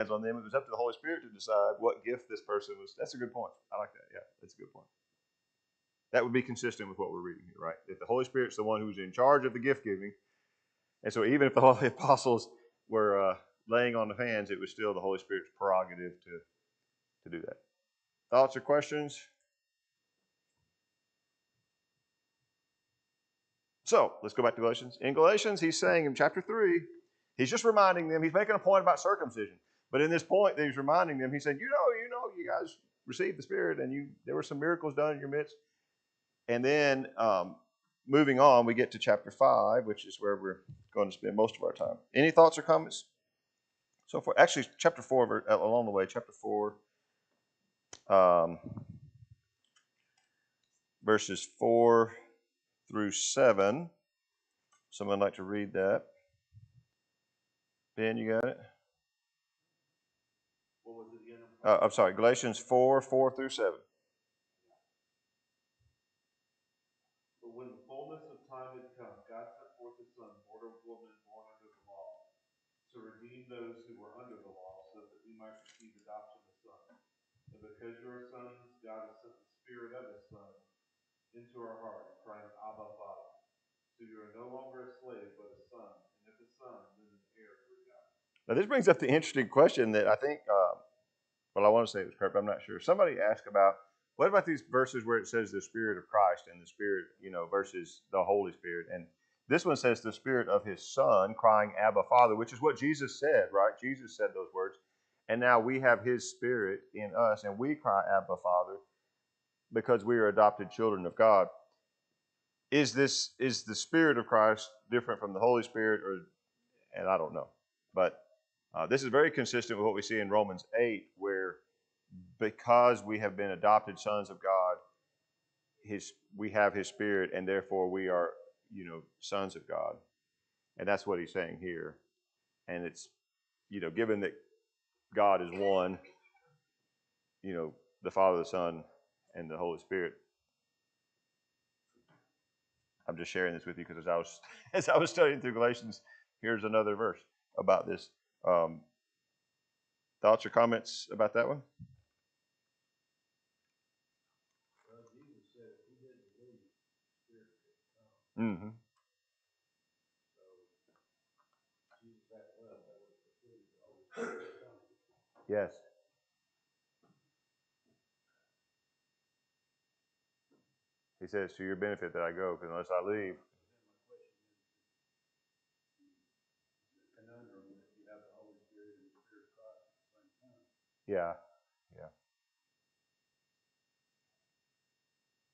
on them. It was up to the Holy Spirit to decide what gift this person was. That's a good point. I like that. Yeah, that's a good point. That would be consistent with what we're reading here, right? If the Holy Spirit's the one who's in charge of the gift giving, and so even if the Holy Apostles were laying on the hands, it was still the Holy Spirit's prerogative to do that. Thoughts or questions? So let's go back to Galatians. In Galatians, he's saying in chapter 3, he's just reminding them, he's making a point about circumcision. But in this point that he's reminding them, he said, you guys received the Spirit and there were some miracles done in your midst. And then moving on, we get to chapter 5, which is where we're going to spend most of our time. Any thoughts or comments so far? Actually, chapter 4, along the way, chapter 4, verses 4 through 7. Someone like to read that? Ben, you got it? What was it again? I'm sorry, Galatians 4, 4 through 7. But when the fullness of time had come, God sent forth His Son, born of woman, born under the law, to redeem those who were under the law, so that we might receive adoption as sons. And because you are sons, God has sent the Spirit of His Son into our hearts, crying, Abba, Father. So you are no longer a slave, but a son. And if a son, then an heir through God. Now, this brings up the interesting question that I think, I want to say it was correct, but I'm not sure. Somebody asked about, what about these verses where it says the Spirit of Christ and the Spirit, versus the Holy Spirit? And this one says the Spirit of His Son crying, Abba, Father, which is what Jesus said, right? Jesus said those words. And now we have His Spirit in us, and we cry, Abba, Father, because we are adopted children of God. Is the Spirit of Christ different from the Holy Spirit, and I don't know. But this is very consistent with what we see in Romans 8, where because we have been adopted sons of God, we have His Spirit, and therefore we are, sons of God. And that's what he's saying here. And it's, given that God is one, the Father, the Son, and the Holy Spirit. I'm just sharing this with you because as I was studying through Galatians, here's another verse about this. Thoughts or comments about that one? Well, Jesus said He didn't believe the Spirit could come. Mm-hmm. So Jesus had left, that would have precluded the Holy Spirit coming. Yes. He says, to your benefit that I go, because unless I leave. Then my question is, conundrum if you have the Holy Spirit and the Spirit of Christ at the same time. Yeah.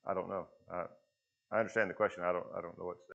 I don't know. I understand the question. I don't know what to say.